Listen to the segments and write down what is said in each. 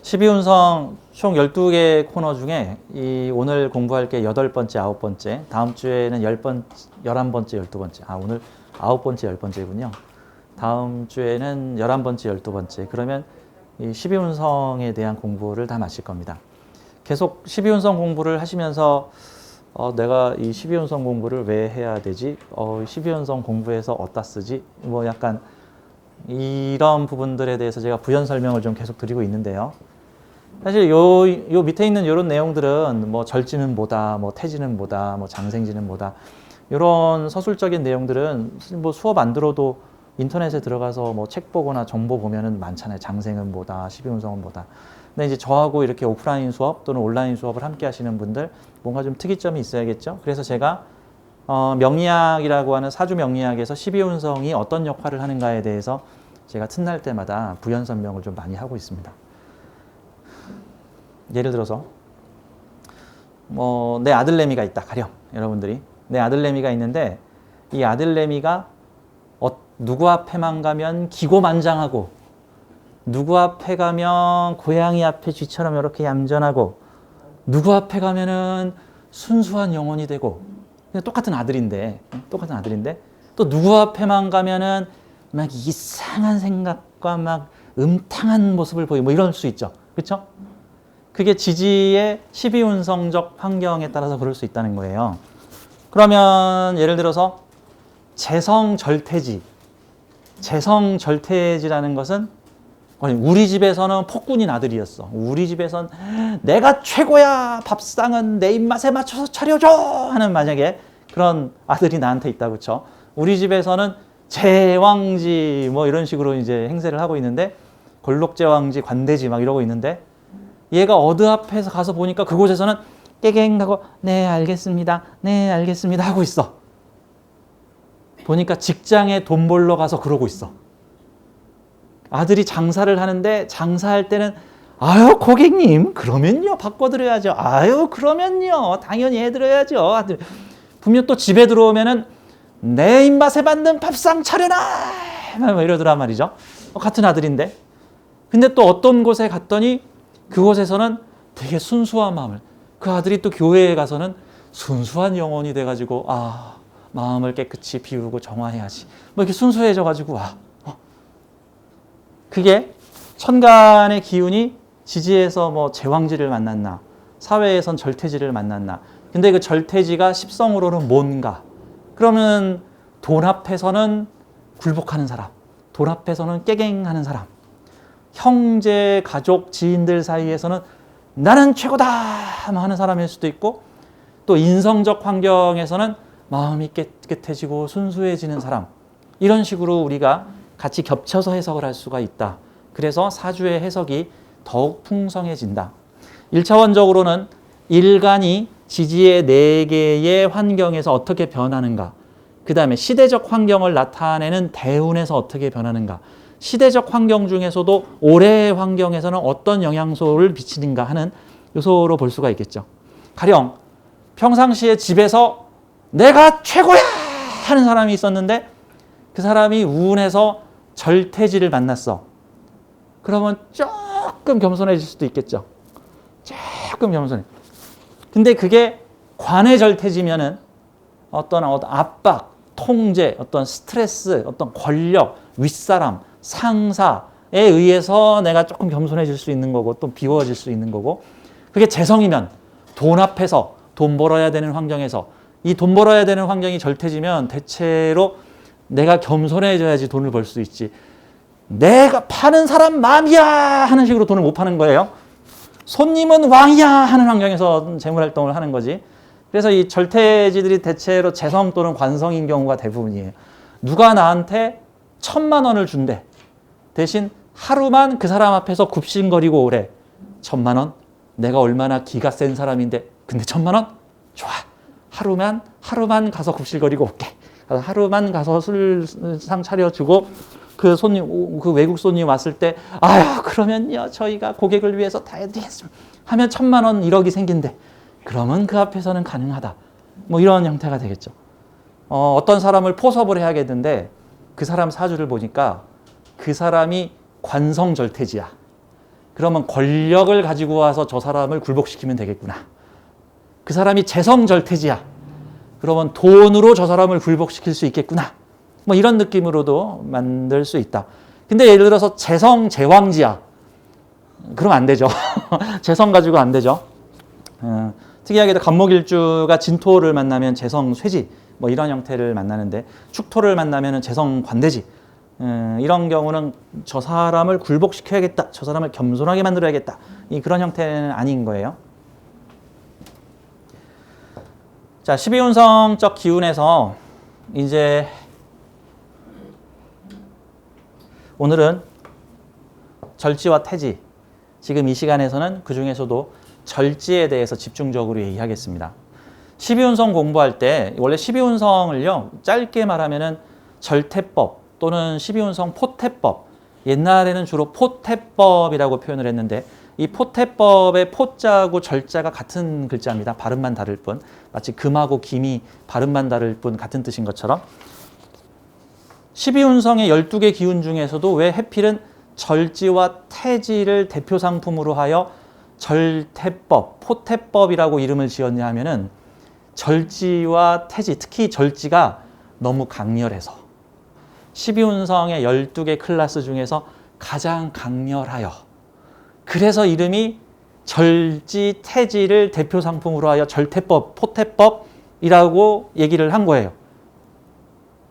십이운성 총 12개 코너 중에 이 오늘 공부할 게 8번째, 9번째, 다음 주에는 10번, 11번째, 12번째. 오늘 9번째, 10번째군요. 다음 주에는 11번째, 12번째. 그러면 이 십이운성에 대한 공부를 다 마칠 겁니다. 계속 십이운성 공부를 하시면서 내가 이 십이운성 공부를 왜 해야 되지? 십이운성 공부해서 어디다 쓰지? 뭐 약간 이런 부분들에 대해서 제가 부연 설명을 좀 계속 드리고 있는데요. 사실 요 밑에 있는 이런 내용들은 뭐 절지는 뭐다, 뭐 태지는 뭐다, 뭐 장생지는 뭐다, 이런 서술적인 내용들은 뭐 수업 안 들어도 인터넷에 들어가서 뭐 책 보거나 정보 보면은 많잖아요. 장생은 뭐다, 십이운성은 뭐다. 근데 이제 저하고 이렇게 오프라인 수업 또는 온라인 수업을 함께 하시는 분들 뭔가 좀 특이점이 있어야겠죠. 그래서 제가 명리학이라고 하는 사주 명리학에서 십이운성이 어떤 역할을 하는가에 대해서 제가 틈날 때마다 부연 설명을 좀 많이 하고 있습니다. 예를 들어서 뭐 내 아들내미가 있다 가령 여러분들이 내 아들내미가 있는데 이 아들내미가 누구 앞에만 가면 기고만장하고 누구 앞에 가면 고양이 앞에 쥐처럼 이렇게 얌전하고 누구 앞에 가면은 순수한 영혼이 되고 그냥 똑같은 아들인데 또 누구 앞에만 가면은 막 이상한 생각과 막 음탕한 모습을 보이고 뭐 이럴 수 있죠. 그렇죠? 그게 지지의 십이운성적 환경에 따라서 그럴 수 있다는 거예요. 그러면 예를 들어서 재성절퇴지라는 것은 우리 집에서는 폭군인 아들이었어. 우리 집에선 내가 최고야. 밥상은 내 입맛에 맞춰서 차려줘 하는 만약에 그런 아들이 나한테 있다, 그렇죠? 우리 집에서는 제왕지 뭐 이런 식으로 이제 행세를 하고 있는데 골록제왕지 관대지 막 이러고 있는데 얘가 어드 앞에서 가서 보니까 그곳에서는 깨갱하고 네 알겠습니다 하고 있어. 보니까 직장에 돈 벌러 가서 그러고 있어. 아들이 장사를 하는데 장사할 때는 아유 고객님 그러면요 바꿔드려야죠. 아유 그러면요 당연히 해드려야죠. 아들 분명 또 집에 들어오면은 내 입맛에 맞는 밥상 차려놔 뭐 이러더란 말이죠. 같은 아들인데 근데 또 어떤 곳에 갔더니 그곳에서는 되게 순수한 마음을 그 아들이 또 교회에 가서는 순수한 영혼이 돼가지고 마음을 깨끗이 비우고 정화해야지 뭐 이렇게 순수해져가지고 와 그게 천간의 기운이 지지에서 뭐 제왕지를 만났나 사회에선 절퇴지를 만났나 근데 그 절퇴지가 십성으로는 뭔가 그러면 돈 앞에서는 굴복하는 사람 돈 앞에서는 깨갱하는 사람 형제, 가족, 지인들 사이에서는 나는 최고다 하는 사람일 수도 있고 또 인성적 환경에서는 마음이 깨끗해지고 순수해지는 사람 이런 식으로 우리가 같이 겹쳐서 해석을 할 수가 있다. 그래서 사주의 해석이 더욱 풍성해진다. 1차원적으로는 일간이 지지의 4개의 환경에서 어떻게 변하는가 그 다음에 시대적 환경을 나타내는 대운에서 어떻게 변하는가 시대적 환경 중에서도 올해의 환경에서는 어떤 영향소를 미치는가 하는 요소로 볼 수가 있겠죠. 가령 평상시에 집에서 내가 최고야 하는 사람이 있었는데 그 사람이 우운에서 절퇴지를 만났어. 그러면 조금 겸손해질 수도 있겠죠. 조금 겸손해. 근데 그게 관의 절퇴지면은 어떤 압박, 통제, 어떤 스트레스, 어떤 권력, 윗사람, 상사에 의해서 내가 조금 겸손해질 수 있는 거고 또 비워질 수 있는 거고 그게 재성이면 돈 앞에서 돈 벌어야 되는 환경에서 이 돈 벌어야 되는 환경이 절퇴지면 대체로 내가 겸손해져야지 돈을 벌 수 있지 내가 파는 사람 마음이야 하는 식으로 돈을 못 파는 거예요. 손님은 왕이야 하는 환경에서 재물활동을 하는 거지. 그래서 이 절퇴지들이 대체로 재성 또는 관성인 경우가 대부분이에요. 누가 나한테 1,000만 원을 준대. 대신 하루만 그 사람 앞에서 굽신거리고 오래. 1,000만 원? 내가 얼마나 기가 센 사람인데 근데 1,000만 원? 좋아. 하루만 가서 굽실거리고 올게. 하루만 가서 술상 차려주고 그 손님, 그 외국 손님 왔을 때 아유 그러면요 저희가 고객을 위해서 다 해드리겠습니다 하면 1,000만 원 1억이 생긴대. 그러면 그 앞에서는 가능하다. 뭐 이런 형태가 되겠죠. 어떤 사람을 포섭을 해야겠는데 그 사람 사주를 보니까 그 사람이 관성절퇴지야. 그러면 권력을 가지고 와서 저 사람을 굴복시키면 되겠구나. 그 사람이 재성절퇴지야. 그러면 돈으로 저 사람을 굴복시킬 수 있겠구나. 뭐 이런 느낌으로도 만들 수 있다. 근데 예를 들어서 재성 제왕지야. 그러면 안 되죠. 재성 가지고 안 되죠. 특이하게도 간목일주가 진토를 만나면 재성 쇠지 뭐 이런 형태를 만나는데 축토를 만나면 재성 관대지 이런 경우는 저 사람을 굴복시켜야겠다. 저 사람을 겸손하게 만들어야겠다. 그런 형태는 아닌 거예요. 자, 12운성적 기운에서 이제 오늘은 절지와 태지, 지금 이 시간에서는 그 중에서도 절지에 대해서 집중적으로 얘기하겠습니다. 12운성 공부할 때 원래 12운성을요 짧게 말하면은 절태법 또는 12운성 포태법, 옛날에는 주로 포태법이라고 표현을 했는데 이 포태법의 포자하고 절자가 같은 글자입니다. 발음만 다를 뿐, 마치 금하고 김이 발음만 다를 뿐 같은 뜻인 것처럼 12운성의 12개 기운 중에서도 왜 해필은 절지와 태지를 대표 상품으로 하여 절태법, 포태법이라고 이름을 지었냐 하면은 절지와 태지, 특히 절지가 너무 강렬해서 12운성의 12개 클래스 중에서 가장 강렬하여 그래서 이름이 절지, 태지를 대표 상품으로 하여 절태법, 포태법이라고 얘기를 한 거예요.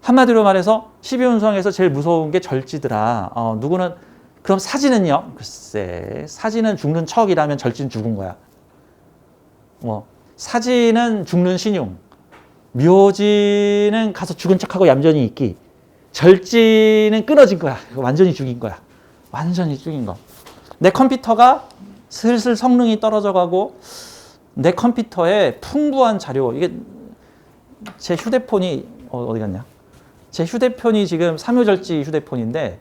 한마디로 말해서 12운성에서 제일 무서운 게 절지더라. 누구는 그럼 사지는요? 글쎄, 사지는 죽는 척이라면 절지는 죽은 거야. 사지는 죽는 신용, 묘지는 가서 죽은 척하고 얌전히 있기, 절지는 끊어진 거야. 완전히 죽인 거야. 완전히 죽인 거. 내 컴퓨터가 슬슬 성능이 떨어져가고 내 컴퓨터에 풍부한 자료, 이게 제 휴대폰이 어디 갔냐? 제 휴대폰이 지금 삼요절지 휴대폰인데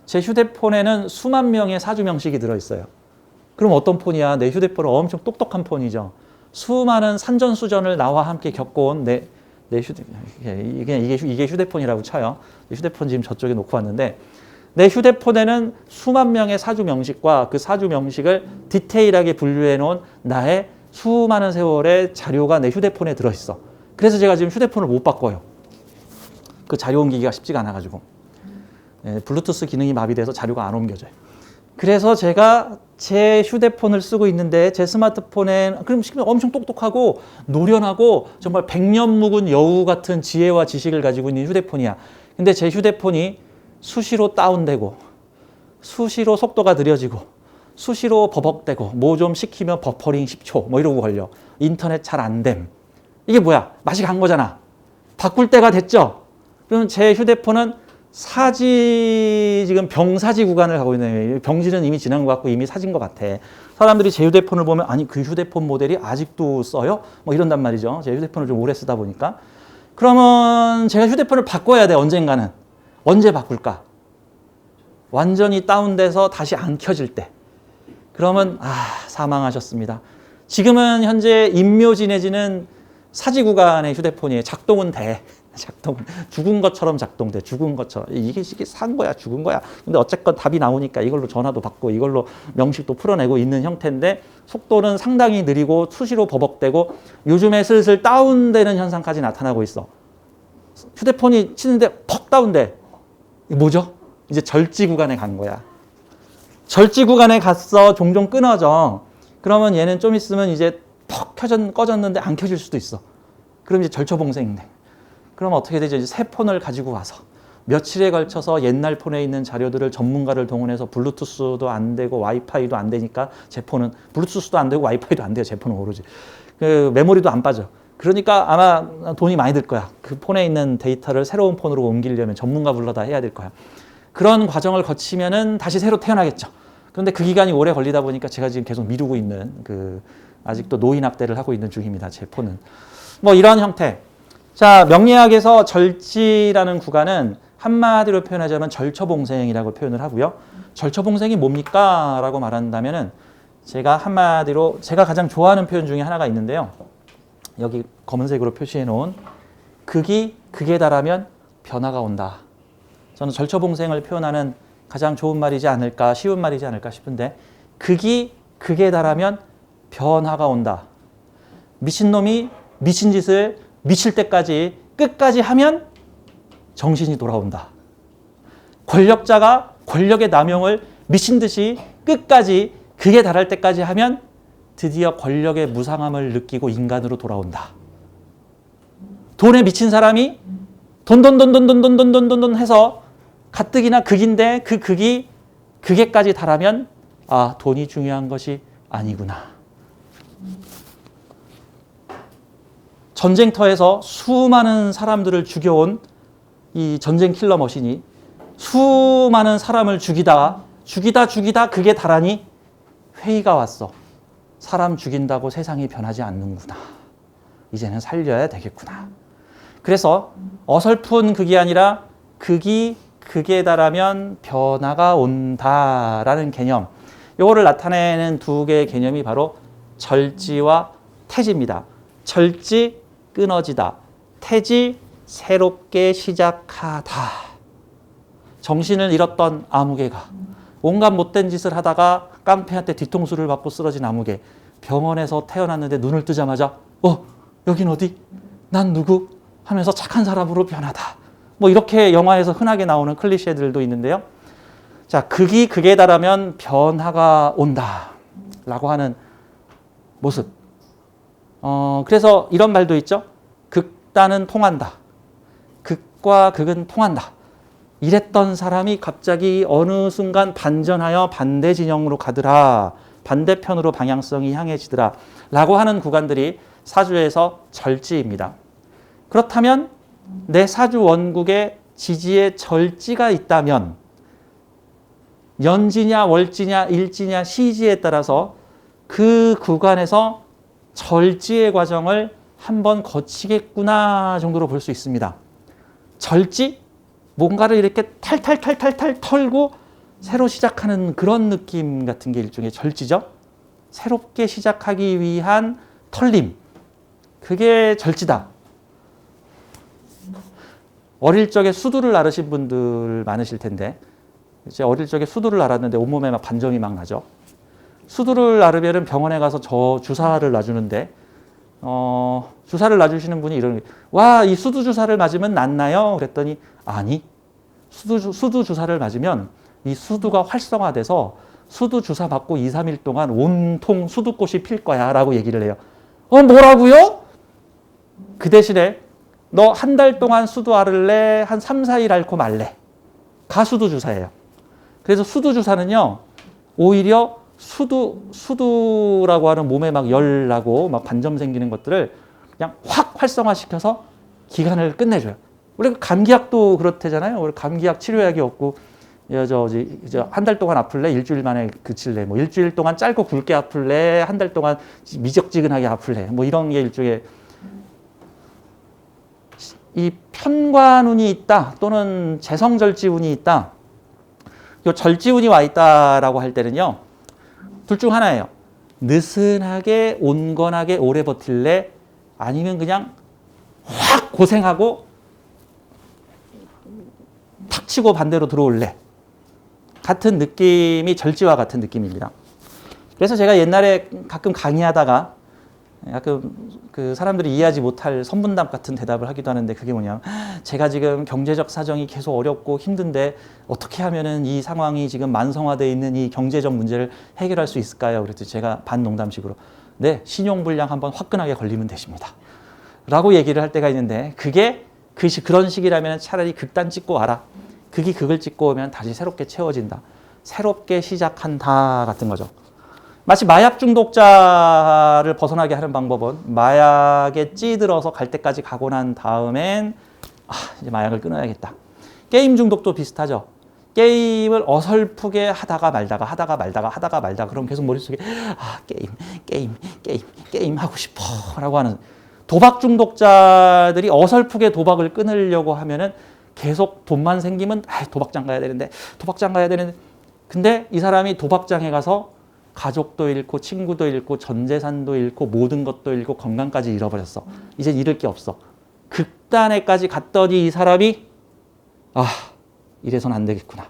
제 휴대폰에는 수만 명의 사주명식이 들어있어요. 그럼 어떤 폰이야? 내 휴대폰은 엄청 똑똑한 폰이죠. 수많은 산전수전을 나와 함께 겪어온 내 이게 휴대폰이라고 쳐요. 휴대폰 지금 저쪽에 놓고 왔는데 내 휴대폰에는 수만 명의 사주명식과 그 사주명식을 디테일하게 분류해 놓은 나의 수많은 세월의 자료가 내 휴대폰에 들어있어. 그래서 제가 지금 휴대폰을 못 바꿔요. 그 자료 옮기기가 쉽지가 않아가지고 블루투스 기능이 마비돼서 자료가 안 옮겨져요. 그래서 제가 제 휴대폰을 쓰고 있는데 제 스마트폰에 그럼 엄청 똑똑하고 노련하고 정말 백년 묵은 여우 같은 지혜와 지식을 가지고 있는 휴대폰이야. 근데 제 휴대폰이 수시로 다운되고 수시로 속도가 느려지고 수시로 버벅대고 뭐 좀 시키면 버퍼링 10초 뭐 이러고 걸려. 인터넷 잘 안 됨. 이게 뭐야? 맛이 간 거잖아. 바꿀 때가 됐죠? 그러면 제 휴대폰은 사지 지금 병사지 구간을 가고 있네요. 병지는 이미 지난 것 같고 이미 사진 것 같아. 사람들이 제 휴대폰을 보면 아니 그 휴대폰 모델이 아직도 써요? 뭐 이런단 말이죠. 제 휴대폰을 좀 오래 쓰다 보니까. 그러면 제가 휴대폰을 바꿔야 돼 언젠가는. 언제 바꿀까? 완전히 다운돼서 다시 안 켜질 때. 그러면 사망하셨습니다. 지금은 현재 인묘지 내지는 사지 구간의 휴대폰이에요. 작동은 돼. 죽은 것처럼 작동돼. 죽은 것처럼. 이게 산 거야, 죽은 거야. 근데 어쨌건 답이 나오니까 이걸로 전화도 받고 이걸로 명식도 풀어내고 있는 형태인데 속도는 상당히 느리고 수시로 버벅대고 요즘에 슬슬 다운되는 현상까지 나타나고 있어. 휴대폰이 치는데 퍽 다운돼. 이게 뭐죠? 이제 절지 구간에 간 거야. 절지 구간에 갔어. 종종 끊어져. 그러면 얘는 좀 있으면 이제 퍽 꺼졌는데 안 켜질 수도 있어. 그럼 이제 절처봉생인데. 그럼 어떻게 되죠? 이제 새 폰을 가지고 와서 며칠에 걸쳐서 옛날 폰에 있는 자료들을 전문가를 동원해서 블루투스도 안 되고 와이파이도 안 되니까 제 폰은 블루투스도 안 되고 와이파이도 안 돼요. 제 폰은 오로지. 그 메모리도 안 빠져. 그러니까 아마 돈이 많이 들 거야. 그 폰에 있는 데이터를 새로운 폰으로 옮기려면 전문가 불러다 해야 될 거야. 그런 과정을 거치면은 다시 새로 태어나겠죠. 그런데 그 기간이 오래 걸리다 보니까 제가 지금 계속 미루고 있는 아직도 노인 학대를 하고 있는 중입니다. 제 폰은. 뭐 이런 형태. 자, 명리학에서 절지라는 구간은 한마디로 표현하자면 절처봉생이라고 표현을 하고요. 절처봉생이 뭡니까? 라고 말한다면은 제가 한마디로 제가 가장 좋아하는 표현 중에 하나가 있는데요. 여기 검은색으로 표시해 놓은 극이 극에 달하면 변화가 온다. 저는 절처봉생을 표현하는 가장 좋은 말이지 않을까, 쉬운 말이지 않을까 싶은데, 극이 극에 달하면 변화가 온다. 미친놈이 미친 짓을 미칠 때까지 끝까지 하면 정신이 돌아온다. 권력자가 권력의 남용을 미친 듯이 끝까지 극에 달할 때까지 하면 드디어 권력의 무상함을 느끼고 인간으로 돌아온다. 돈에 미친 사람이 돈 해서 가뜩이나 극인데 그 극이 극에까지 달하면 아, 돈이 중요한 것이 아니구나. 전쟁터에서 수많은 사람들을 죽여온 이 전쟁 킬러 머신이 수많은 사람을 죽이다 극에 달하니 회의가 왔어. 사람 죽인다고 세상이 변하지 않는구나. 이제는 살려야 되겠구나. 그래서 어설픈 극이 아니라 극이 극에 달하면 변화가 온다라는 개념. 이거를 나타내는 두 개의 개념이 바로 절지와 태지입니다. 절지, 끊어지다. 태지, 새롭게 시작하다. 정신을 잃었던 아무개가 온갖 못된 짓을 하다가 깡패한테 뒤통수를 맞고 쓰러진 아무개. 병원에서 태어났는데 눈을 뜨자마자 여긴 어디? 난 누구? 하면서 착한 사람으로 변하다. 뭐 이렇게 영화에서 흔하게 나오는 클리셰들도 있는데요. 자, 극이 극에 달하면 변화가 온다 라고 하는 모습. 그래서 이런 말도 있죠. 극단은 통한다. 극과 극은 통한다. 이랬던 사람이 갑자기 어느 순간 반전하여 반대 진영으로 가더라. 반대편으로 방향성이 향해지더라. 라고 하는 구간들이 사주에서 절지입니다. 그렇다면 내 사주 원국에 지지에 절지가 있다면 연지냐 월지냐 일지냐 시지에 따라서 그 구간에서 절지의 과정을 한번 거치겠구나 정도로 볼 수 있습니다. 절지? 뭔가를 이렇게 탈탈 털고 새로 시작하는 그런 느낌 같은 게 일종의 절지죠. 새롭게 시작하기 위한 털림. 그게 절지다. 어릴 적에 수두를 앓으신 분들 많으실 텐데 이제 어릴 적에 수두를 앓았는데 온몸에 막 반점이 막 나죠. 수두를 앓으면 병원에 가서 저 주사를 놔주는데 주사를 놔주시는 분이 이러는 거예요. 와, 이 수두 주사를 맞으면 낫나요? 그랬더니 아니, 수두 주사를 맞으면 이 수두가 활성화돼서 수두 주사 맞고 2, 3일 동안 온통 수두꽃이 필 거야 라고 얘기를 해요. 뭐라고요? 그 대신에 너 한 달 동안 수두 앓을래? 한 3, 4일 앓고 말래? 가수두 주사예요. 그래서 수두 주사는요, 오히려 수두라고 하는 몸에 막 열나고 막 반점 생기는 것들을 그냥 확 활성화시켜서 기간을 끝내줘요. 우리 감기약도 그렇대잖아요. 우리 감기약 치료약이 없고, 한 달 동안 아플래? 일주일 만에 그칠래? 뭐 일주일 동안 짧고 굵게 아플래? 한 달 동안 미적지근하게 아플래? 뭐 이런 게 일종의 이 편관운이 있다 또는 재성절지운이 있다. 이 절지운이 와 있다라고 할 때는요, 둘 중 하나예요. 느슨하게 온건하게 오래 버틸래? 아니면 그냥 확 고생하고 탁 치고 반대로 들어올래? 같은 느낌이 절지와 같은 느낌입니다. 그래서 제가 옛날에 가끔 강의하다가 가끔 그 사람들이 이해하지 못할 선분답 같은 대답을 하기도 하는데, 그게 뭐냐, 제가 지금 경제적 사정이 계속 어렵고 힘든데 어떻게 하면은 이 상황이 지금 만성화되어 있는 이 경제적 문제를 해결할 수 있을까요? 그랬더니 제가 반농담식으로 네, 신용불량 한번 화끈하게 걸리면 되십니다 라고 얘기를 할 때가 있는데, 그게 그런 식이라면 차라리 극단 찍고 와라. 극이 극을 찍고 오면 다시 새롭게 채워진다. 새롭게 시작한다 같은 거죠. 마치 마약 중독자를 벗어나게 하는 방법은 마약에 찌들어서 갈 때까지 가고 난 다음엔 이제 마약을 끊어야겠다. 게임 중독도 비슷하죠. 게임을 어설프게 하다가 말다가 그럼 계속 머릿속에 게임 하고 싶어 라고 하는, 도박 중독자들이 어설프게 도박을 끊으려고 하면은 계속 돈만 생기면 도박장 가야 되는데 근데 이 사람이 도박장에 가서 가족도 잃고 친구도 잃고 전 재산도 잃고 모든 것도 잃고 건강까지 잃어버렸어. 이제 잃을 게 없어. 극단에까지 갔더니 이 사람이 이래선 안 되겠구나.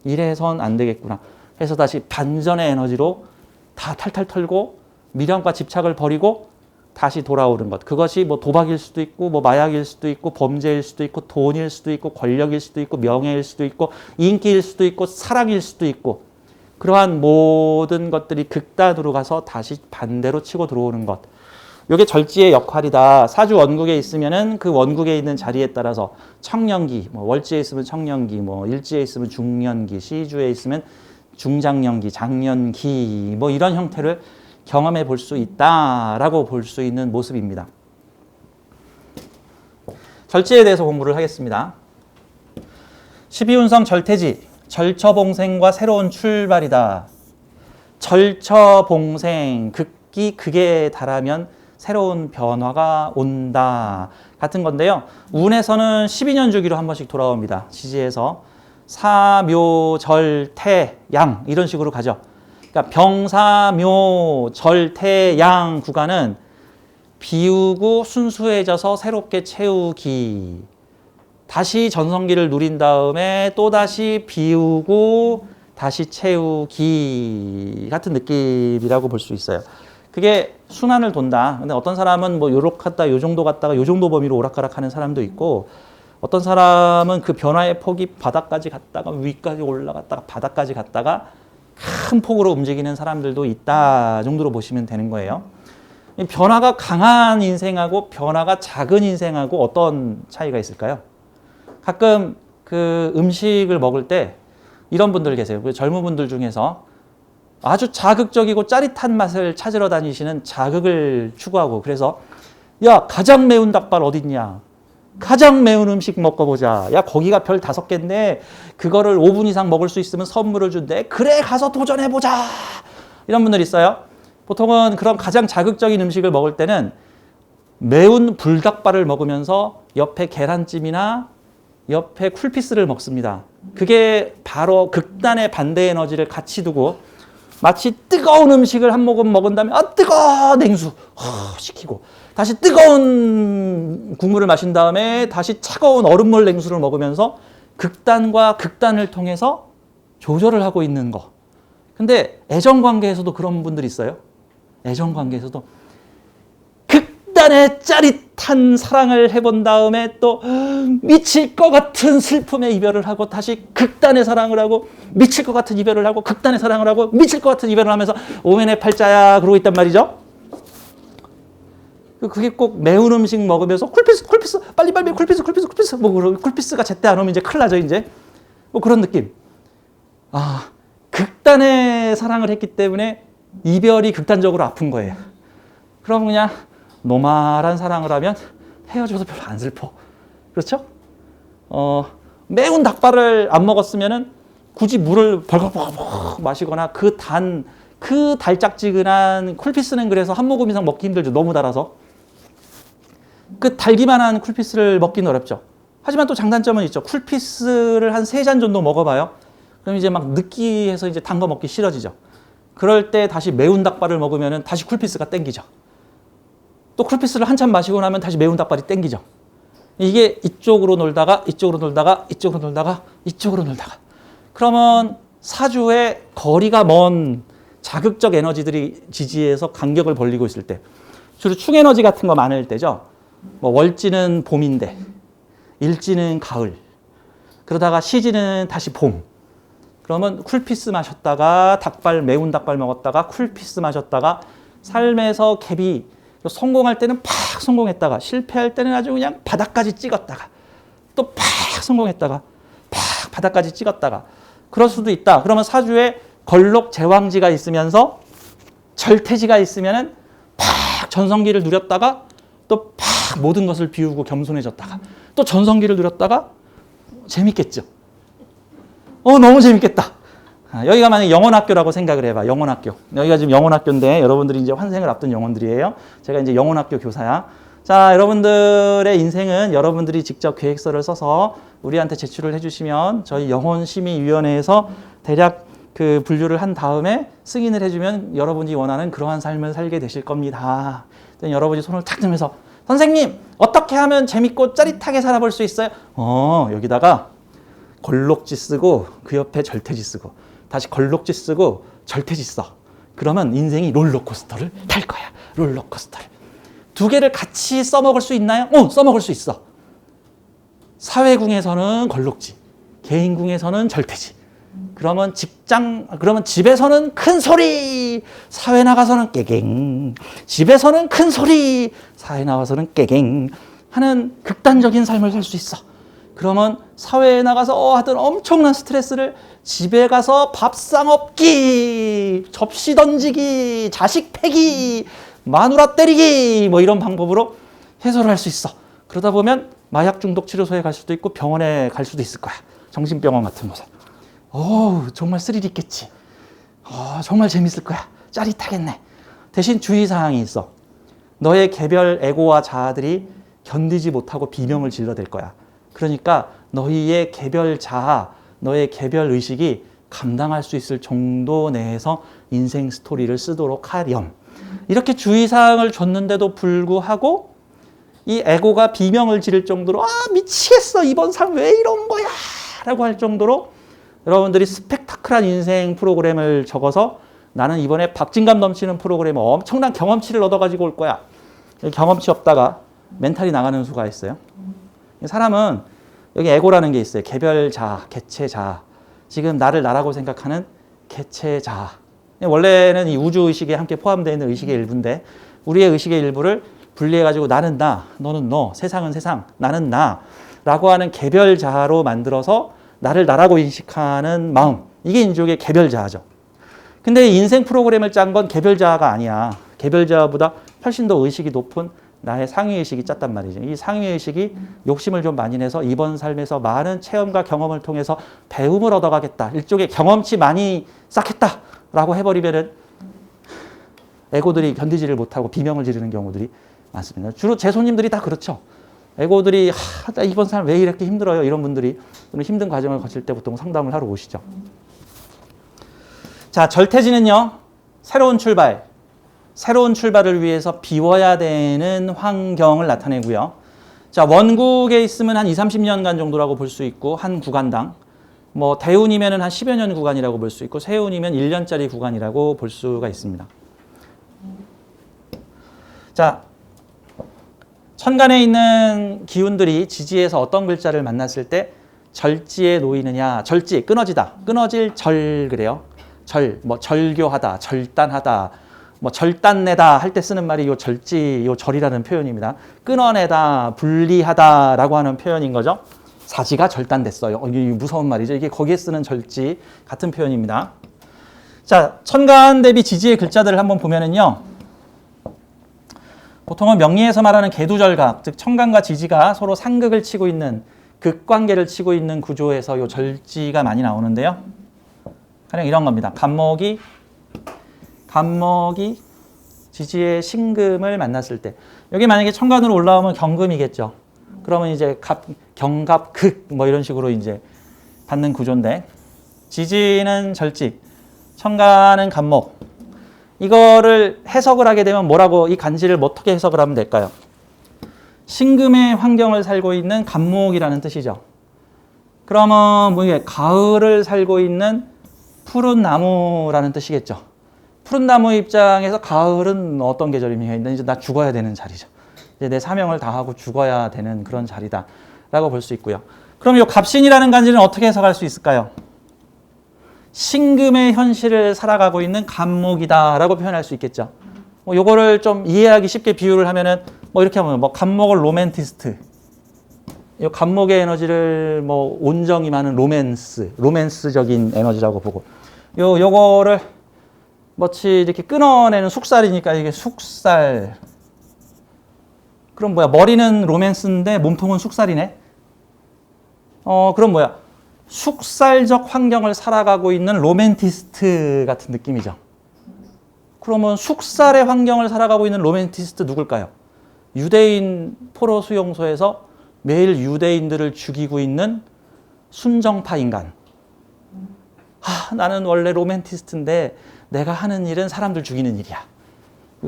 이래선 안 되겠구나. 해서 다시 반전의 에너지로 다 탈탈 털고 미련과 집착을 버리고 다시 돌아오는 것. 그것이 뭐 도박일 수도 있고 뭐 마약일 수도 있고 범죄일 수도 있고 돈일 수도 있고 권력일 수도 있고 명예일 수도 있고 인기일 수도 있고 사랑일 수도 있고 그러한 모든 것들이 극단으로 가서 다시 반대로 치고 들어오는 것. 이게 절지의 역할이다. 사주 원국에 있으면은 그 원국에 있는 자리에 따라서 청년기, 뭐 월지에 있으면 청년기, 뭐 일지에 있으면 중년기, 시주에 있으면 중장년기, 장년기, 뭐 이런 형태를 경험해 볼 수 있다라고 볼 수 있는 모습입니다. 절지에 대해서 공부를 하겠습니다. 12운성 절태지, 절처봉생과 새로운 출발이다. 절처봉생, 극기 극에 달하면 새로운 변화가 온다. 같은 건데요. 운에서는 12년 주기로 한 번씩 돌아옵니다. 지지에서 사묘절태양 이런 식으로 가죠. 그러니까 병사묘절태양 구간은 비우고 순수해져서 새롭게 채우기. 다시 전성기를 누린 다음에 또다시 비우고 다시 채우기 같은 느낌이라고 볼 수 있어요. 그게 순환을 돈다. 근데 어떤 사람은 뭐 요렇게 갔다 요 정도 갔다가 요 정도 범위로 오락가락하는 사람도 있고 어떤 사람은 그 변화의 폭이 바닥까지 갔다가 위까지 올라갔다가 바닥까지 갔다가 큰 폭으로 움직이는 사람들도 있다 정도로 보시면 되는 거예요. 변화가 강한 인생하고 변화가 작은 인생하고 어떤 차이가 있을까요? 가끔 그 음식을 먹을 때 이런 분들 계세요. 그 젊은 분들 중에서 아주 자극적이고 짜릿한 맛을 찾으러 다니시는 자극을 추구하고 그래서 야 가장 매운 닭발 어딨냐? 가장 매운 음식 먹어보자. 야 거기가 별 5개인데 그거를 5분 이상 먹을 수 있으면 선물을 준대. 그래 가서 도전해보자. 이런 분들 있어요. 보통은 그런 가장 자극적인 음식을 먹을 때는 매운 불닭발을 먹으면서 옆에 계란찜이나 옆에 쿨피스를 먹습니다. 그게 바로 극단의 반대 에너지를 같이 두고 마치 뜨거운 음식을 한 모금 먹은 다음에 뜨거워 냉수 시키고 다시 뜨거운 국물을 마신 다음에 다시 차가운 얼음물 냉수를 먹으면서 극단과 극단을 통해서 조절을 하고 있는 거. 근데 애정관계에서도 그런 분들이 있어요. 애정관계에서도 극단의 짜릿한 사랑을 해본 다음에 또 미칠 것 같은 슬픔의 이별을 하고 다시 극단의 사랑을 하고 미칠 것 같은 이별을 하고 극단의 사랑을 하고 미칠 것 같은 이별을 하면서 오맨의 팔자야 그러고 있단 말이죠. 그게 꼭 매운 음식 먹으면서 쿨피스 빨리 쿨피스 뭐 쿨피스가 제때 안 오면 이제 큰일 나죠 이제 뭐 그런 느낌. 극단의 사랑을 했기 때문에 이별이 극단적으로 아픈 거예요. 그럼 그냥 노멀한 사랑을 하면 헤어져도 별로 안 슬퍼. 그렇죠? 매운 닭발을 안 먹었으면은 굳이 물을 벌컥벌컥 마시거나 그 달짝지근한 쿨피스는 그래서 한 모금 이상 먹기 힘들죠. 너무 달아서. 그 달기만 한 쿨피스를 먹기는 어렵죠. 하지만 또 장단점은 있죠. 쿨피스를 한 3잔 정도 먹어봐요. 그럼 이제 막 느끼해서 이제 단 거 먹기 싫어지죠. 그럴 때 다시 매운 닭발을 먹으면 다시 쿨피스가 땡기죠. 또 쿨피스를 한참 마시고 나면 다시 매운 닭발이 땡기죠. 이게 이쪽으로 놀다가 이쪽으로 놀다가 이쪽으로 놀다가 이쪽으로 놀다가 그러면 사주의 거리가 먼 자극적 에너지들이 지지해서 간격을 벌리고 있을 때 주로 충에너지 같은 거 많을 때죠. 뭐 월지는 봄인데 일지는 가을 그러다가 시지는 다시 봄 그러면 쿨피스 마셨다가 매운 닭발 먹었다가 쿨피스 마셨다가 삶에서 갭이 성공할 때는 팍 성공했다가 실패할 때는 아주 그냥 바닥까지 찍었다가 또 팍 성공했다가 팍 바닥까지 찍었다가 그럴 수도 있다. 그러면 사주에 걸록 제왕지가 있으면서 절태지가 있으면은 팍 전성기를 누렸다가 또 팍 모든 것을 비우고 겸손해졌다가 또 전성기를 누렸다가 재밌겠죠. 너무 재밌겠다. 여기가 만약에 영혼학교라고 생각을 해봐. 영혼학교. 여기가 지금 영혼학교인데 여러분들이 이제 환생을 앞둔 영혼들이에요. 제가 이제 영혼학교 교사야. 자, 여러분들의 인생은 여러분들이 직접 계획서를 써서 우리한테 제출을 해주시면 저희 영혼심의위원회에서 대략 그 분류를 한 다음에 승인을 해주면 여러분이 원하는 그러한 삶을 살게 되실 겁니다. 여러분이 손을 탁 들면서 선생님 어떻게 하면 재밌고 짜릿하게 살아볼 수 있어요? 여기다가 걸록지 쓰고 그 옆에 절퇴지 쓰고 다시 걸록지 쓰고 절퇴지 써. 그러면 인생이 롤러코스터를 탈 거야. 롤러코스터를. 두 개를 같이 써먹을 수 있나요? 써먹을 수 있어. 사회궁에서는 걸록지, 개인궁에서는 절퇴지. 그러면 그러면 집에서는 큰 소리, 사회 나가서는 깨갱. 집에서는 큰 소리, 사회 나와서는 깨갱 하는 극단적인 삶을 살 수 있어. 그러면 사회에 나가서 하던 엄청난 스트레스를 집에 가서 밥상 엎기, 접시 던지기, 자식 패기, 마누라 때리기 뭐 이런 방법으로 해소를 할 수 있어. 그러다 보면 마약 중독 치료소에 갈 수도 있고 병원에 갈 수도 있을 거야. 정신병원 같은 곳에. 정말 스릴 있겠지. 정말 재밌을 거야. 짜릿하겠네. 대신 주의사항이 있어. 너의 개별 에고와 자아들이 견디지 못하고 비명을 질러댈 거야. 그러니까 너희의 개별 자아, 너의 개별 의식이 감당할 수 있을 정도 내에서 인생 스토리를 쓰도록 하렴. 이렇게 주의사항을 줬는데도 불구하고 이 에고가 비명을 지를 정도로 미치겠어. 이번 삶 왜 이런 거야. 라고 할 정도로 여러분들이 스펙타클한 인생 프로그램을 적어서 나는 이번에 박진감 넘치는 프로그램에 엄청난 경험치를 얻어가지고 올 거야. 경험치 없다가 멘탈이 나가는 수가 있어요. 사람은 여기 에고라는 게 있어요. 개별 자아, 개체 자아. 지금 나를 나라고 생각하는 개체 자아. 원래는 이 우주의식에 함께 포함되어 있는 의식의 일부인데 우리의 의식의 일부를 분리해가지고 나는 나, 너는 너, 세상은 세상, 나는 나 라고 하는 개별 자아로 만들어서 나를 나라고 인식하는 마음. 이게 인족의 개별 자아죠. 근데 인생 프로그램을 짠 건 개별 자아가 아니야. 개별 자아보다 훨씬 더 의식이 높은 나의 상위의식이 짰단 말이죠. 이 상위의식이 욕심을 좀 많이 내서 이번 삶에서 많은 체험과 경험을 통해서 배움을 얻어가겠다. 일종의 경험치 많이 쌓겠다라고 해버리면은 에고들이 견디지를 못하고 비명을 지르는 경우들이 많습니다. 주로 제 손님들이 다 그렇죠. 에고들이 나 이번 삶 왜 이렇게 힘들어요? 이런 분들이 힘든 과정을 거칠 때 보통 상담을 하러 오시죠. 자, 절퇴지는요. 새로운 출발을 위해서 비워야 되는 환경을 나타내고요. 자, 원국에 있으면 한 20-30년간 정도라고 볼 수 있고 한 구간당 대운이면 한 10여 년 구간이라고 볼 수 있고 세운이면 1년짜리 구간이라고 볼 수가 있습니다. 자, 천간에 있는 기운들이 지지에서 어떤 글자를 만났을 때 절지에 놓이느냐. 절지, 끊어지다. 끊어질 절 그래요. 절교하다, 절단하다, 절단내다 할 때 쓰는 말이 요 절지, 요 절이라는 표현입니다. 끊어내다, 분리하다라고 하는 표현인 거죠. 사지가 절단됐어요. 이게 무서운 말이죠. 이게 거기에 쓰는 절지 같은 표현입니다. 자, 천간 대비 지지의 글자들을 한번 보면은요. 보통은 명리에서 말하는 개두절각, 즉 천간과 지지가 서로 상극을 치고 있는 극관계를 치고 있는 구조에서 요 절지가 많이 나오는데요. 가령 이런 겁니다. 간목이 지지의 신금을 만났을 때 여기 만약에 천간으로 올라오면 경금이겠죠. 그러면 이제 경갑, 극 이런 식으로 이제 받는 구조인데 지지는 절지, 천간은 간목. 이거를 해석을 하게 되면 뭐라고 이 간지를 어떻게 해석을 하면 될까요? 신금의 환경을 살고 있는 간목이라는 뜻이죠. 그러면 가을을 살고 있는 푸른 나무라는 뜻이겠죠. 푸른 나무 입장에서 가을은 어떤 계절입니까? 이제 나 죽어야 되는 자리죠. 이제 내 사명을 다하고 죽어야 되는 그런 자리다라고 볼 수 있고요. 그럼 이 갑신이라는 간지는 어떻게 해석할 수 있을까요? 신금의 현실을 살아가고 있는 간목이다라고 표현할 수 있겠죠. 요거를 좀 이해하기 쉽게 비유를 하면은 이렇게 하면 간목을 로맨티스트. 이 간목의 에너지를 온정이 많은 로맨스적인 에너지라고 보고 요거를 마치 이렇게 끊어내는 숙살이니까 이게 숙살. 그럼 머리는 로맨스인데 몸통은 숙살이네. 그럼 숙살적 환경을 살아가고 있는 로맨티스트 같은 느낌이죠. 그러면 숙살의 환경을 살아가고 있는 로맨티스트 누굴까요? 유대인 포로 수용소에서 매일 유대인들을 죽이고 있는 순정파 인간. 나는 원래 로맨티스트인데 내가 하는 일은 사람들 죽이는 일이야.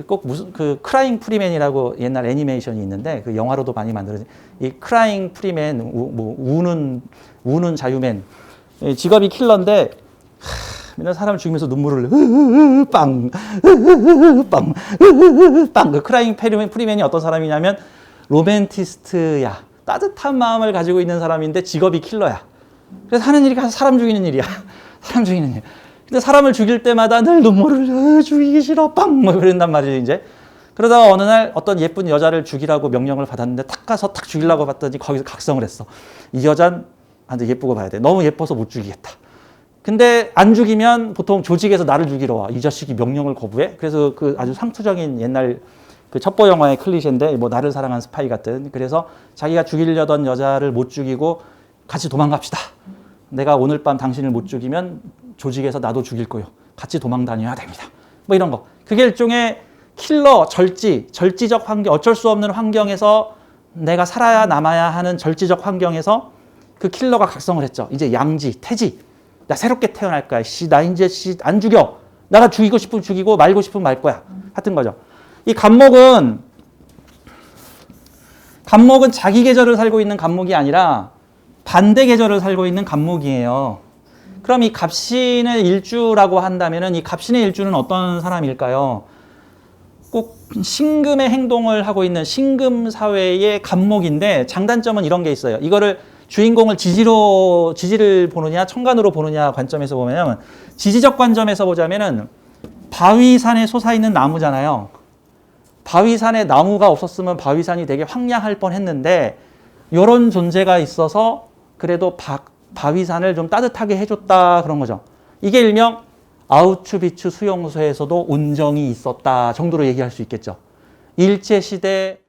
꼭 무슨 그 크라잉 프리맨이라고 옛날 애니메이션이 있는데 그 영화로도 많이 만들어진 이 크라잉 프리맨 우는 자유맨 직업이 킬러인데 맨날 사람을 죽이면서 눈물을 빵 그 크라잉 프리맨이 어떤 사람이냐면 로맨티스트야. 따뜻한 마음을 가지고 있는 사람인데 직업이 킬러야. 그래서 하는 일이 사람 죽이는 일이야. 사람 죽이는 일. 근데 사람을 죽일 때마다 늘 눈물을 죽이기 싫어 빵 뭐 그런단 말이에요 이제. 그러다가 어느 날 어떤 예쁜 여자를 죽이라고 명령을 받았는데 탁 가서 탁 죽이려고 봤더니 거기서 각성을 했어. 이 여잔 아주 예쁘고 봐야 돼. 너무 예뻐서 못 죽이겠다. 근데 안 죽이면 보통 조직에서 나를 죽이러 와. 이 자식이 명령을 거부해? 그래서 그 아주 상투적인 옛날 그 첩보 영화의 클리셰인데 뭐 나를 사랑한 스파이 같은. 그래서 자기가 죽이려던 여자를 못 죽이고 같이 도망갑시다. 내가 오늘 밤 당신을 못 죽이면 조직에서 나도 죽일 거요. 같이 도망 다녀야 됩니다. 뭐 이런 거. 그게 일종의 킬러, 절지적 환경, 어쩔 수 없는 환경에서 내가 살아야 남아야 하는 절지적 환경에서 그 킬러가 각성을 했죠. 이제 양지, 태지. 나 새롭게 태어날 거야. 나 이제 안 죽여. 내가 죽이고 싶으면 죽이고 말고 싶으면 말 거야. 하여튼 거죠. 이 갑목은 자기 계절을 살고 있는 갑목이 아니라 반대 계절을 살고 있는 갑목이에요. 그럼 이 갑신의 일주라고 한다면은 이 갑신의 일주는 어떤 사람일까요? 꼭 신금의 행동을 하고 있는 신금 사회의 갑목인데 장단점은 이런 게 있어요. 이거를 주인공을 지지를 보느냐 천간으로 보느냐 관점에서 보면 지지적 관점에서 보자면은 바위산에 솟아있는 나무잖아요. 바위산에 나무가 없었으면 바위산이 되게 황량할 뻔했는데 이런 존재가 있어서 그래도 바위산을 좀 따뜻하게 해줬다 그런 거죠. 이게 일명 아우슈비츠 수용소에서도 온정이 있었다 정도로 얘기할 수 있겠죠. 일제시대